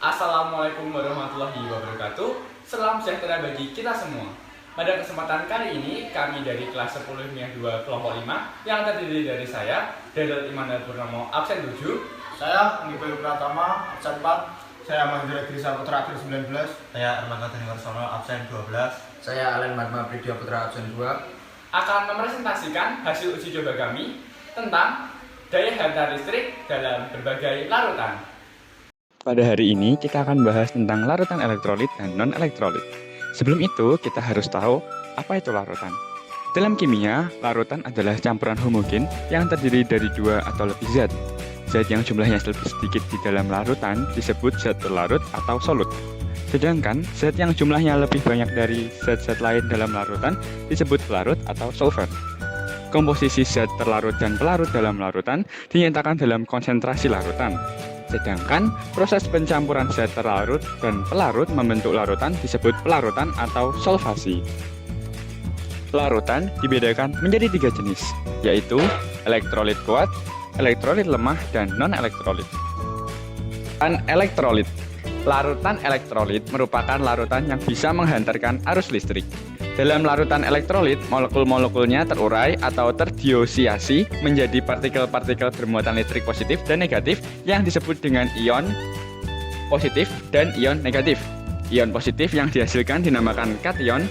Assalamualaikum warahmatullahi wabarakatuh. Salam sejahtera bagi kita semua. Pada kesempatan kali ini, kami dari kelas 10 ilmiah 2 kelompok 5 yang terdiri dari saya, Daryl Immanuel Purnomo, absen 7. Saya Nibel Pratama, absen 4. Saya Mahendra Grisa Putra, absen 19. Saya Erlangga Dani Warsono, absen 12. Saya Alen Marma Pridia Putra, absen 2. Akan mepresentasikan hasil uji coba kami tentang daya hantar listrik dalam berbagai larutan. Pada hari ini kita akan bahas tentang larutan elektrolit dan non-elektrolit. Sebelum itu, kita harus tahu apa itu larutan. Dalam kimia, larutan adalah campuran homogen yang terdiri dari dua atau lebih zat. Zat yang jumlahnya lebih sedikit di dalam larutan disebut zat terlarut atau solut. Sedangkan zat yang jumlahnya lebih banyak dari zat-zat lain dalam larutan disebut pelarut atau solvent. Komposisi zat terlarut dan pelarut dalam larutan dinyatakan dalam konsentrasi larutan. Sedangkan proses pencampuran zat terlarut dan pelarut membentuk larutan disebut pelarutan atau solvasi. Larutan dibedakan menjadi 3 jenis, yaitu elektrolit kuat, elektrolit lemah, dan non-elektrolit. Elektrolit. Larutan elektrolit merupakan larutan yang bisa menghantarkan arus listrik. Dalam larutan elektrolit, molekul-molekulnya terurai atau terdiosiasi menjadi partikel-partikel bermuatan listrik positif dan negatif yang disebut dengan ion positif dan ion negatif. Ion positif yang dihasilkan dinamakan kation,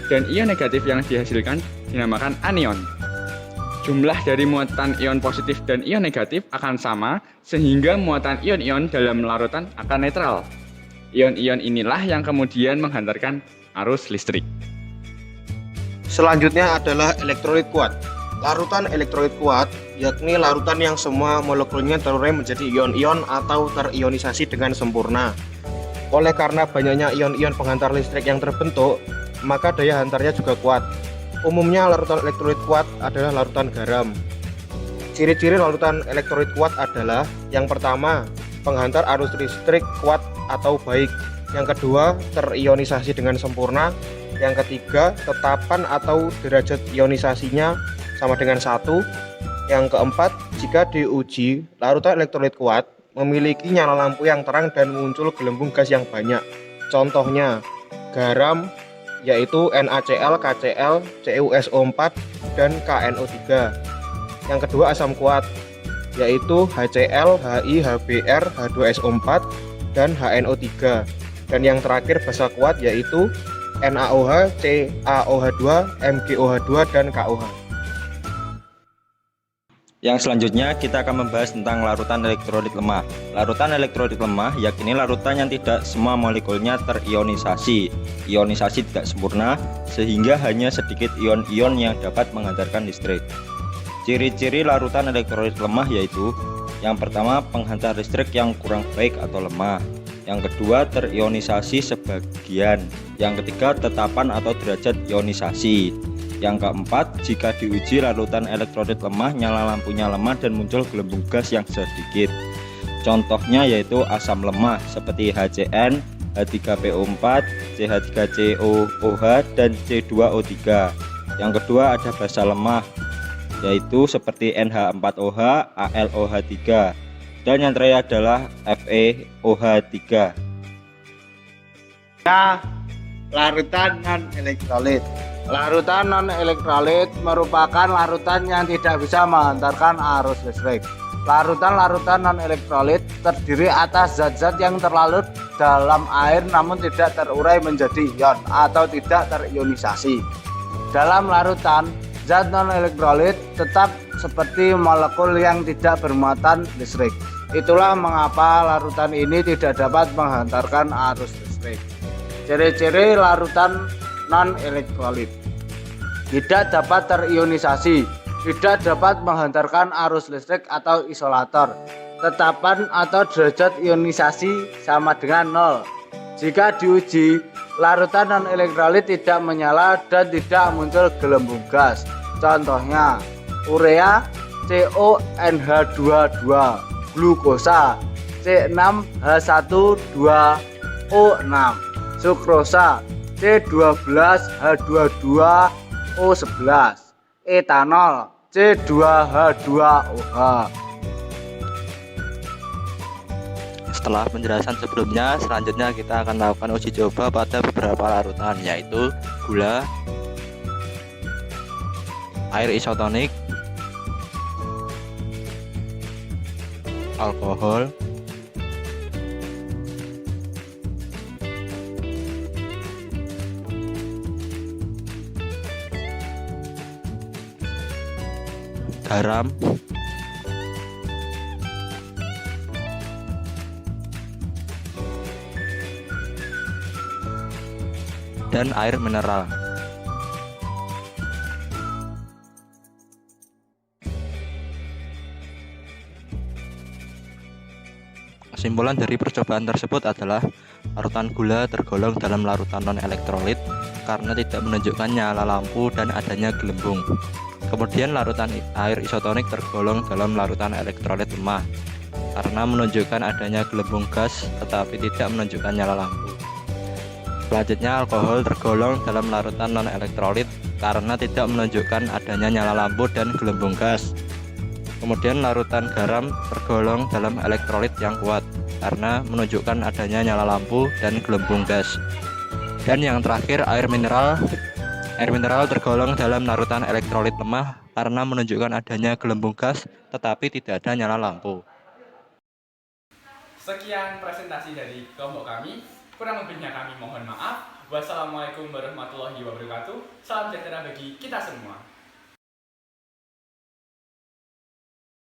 dan ion negatif yang dihasilkan dinamakan anion. Jumlah dari muatan ion positif dan ion negatif akan sama, sehingga muatan ion-ion dalam larutan akan netral. Ion-ion inilah yang kemudian menghantarkan arus listrik. Selanjutnya adalah elektrolit kuat. Larutan elektrolit kuat yakni larutan yang semua molekulnya terurai menjadi ion-ion atau terionisasi dengan sempurna. Oleh karena banyaknya ion-ion penghantar listrik yang terbentuk, maka daya hantarnya juga kuat. Umumnya larutan elektrolit kuat adalah larutan garam. Ciri-ciri larutan elektrolit kuat adalah: yang pertama, penghantar arus listrik kuat atau baik. Yang kedua, terionisasi dengan sempurna. Yang ketiga, tetapan atau derajat ionisasinya sama dengan 1. Yang keempat, jika diuji, larutan elektrolit kuat memiliki nyala lampu yang terang dan muncul gelembung gas yang banyak. Contohnya, garam yaitu NaCl, KCl, CuSO4, dan KNO3. Yang kedua, asam kuat yaitu HCl, Hi, HBr, H2SO4, dan HNO3. Dan yang terakhir, basa kuat yaitu NaOH, CaOH2, MgOH2, dan KOH. Yang selanjutnya kita akan membahas tentang larutan elektrolit lemah. Larutan elektrolit lemah yakni larutan yang tidak semua molekulnya terionisasi. Ionisasi tidak sempurna sehingga hanya sedikit ion-ion yang dapat menghantarkan listrik. Ciri-ciri larutan elektrolit lemah yaitu: yang pertama, penghantar listrik yang kurang baik atau lemah. Yang kedua, terionisasi sebagian. Yang ketiga, tetapan atau derajat ionisasi. Yang keempat, jika diuji larutan elektrolit lemah, nyala lampunya lemah dan muncul gelembung gas yang sedikit. Contohnya yaitu asam lemah seperti HCN, H3PO4, CH3COOH, dan C2O3. Yang kedua, ada basa lemah yaitu seperti NH4OH, AlOH3. Dan yang terakhir adalah FeOH3. Larutan non-elektrolit. Larutan non-elektrolit merupakan larutan yang tidak bisa menghantarkan arus listrik. Larutan-larutan non-elektrolit terdiri atas zat-zat yang terlarut dalam air namun tidak terurai menjadi ion atau tidak terionisasi. Dalam larutan, zat non-elektrolit tetap seperti molekul yang tidak bermuatan listrik. Itulah mengapa larutan ini tidak dapat menghantarkan arus listrik. Ciri-ciri larutan non-elektrolit: tidak dapat terionisasi, tidak dapat menghantarkan arus listrik atau isolator, tetapan atau derajat ionisasi sama dengan 0. Jika diuji, larutan non-elektrolit tidak menyala dan tidak muncul gelembung gas. Contohnya, urea, CONH22, glukosa, C6H12O6, sukrosa, C12H22O11, etanol, C2H2OH. setelah penjelasan sebelumnya, selanjutnya kita akan melakukan uji coba pada beberapa larutan, yaitu gula, air isotonik, alkohol, garam, dan air mineral. Kesimpulan dari percobaan tersebut adalah larutan gula tergolong dalam larutan non-elektrolit karena tidak menunjukkan nyala lampu dan adanya gelembung. Kemudian larutan air isotonik tergolong dalam larutan elektrolit lemah karena menunjukkan adanya gelembung gas tetapi tidak menunjukkan nyala lampu. Selanjutnya, alkohol tergolong dalam larutan non-elektrolit karena tidak menunjukkan adanya nyala lampu dan gelembung gas. Kemudian larutan garam tergolong dalam elektrolit yang kuat karena menunjukkan adanya nyala lampu dan gelembung gas. Dan yang terakhir, air mineral tergolong dalam larutan elektrolit lemah karena menunjukkan adanya gelembung gas tetapi tidak ada nyala lampu. Sekian presentasi dari kelompok kami. Kurang lebihnya kami mohon maaf. Wassalamualaikum warahmatullahi wabarakatuh. Salam sejahtera bagi kita semua.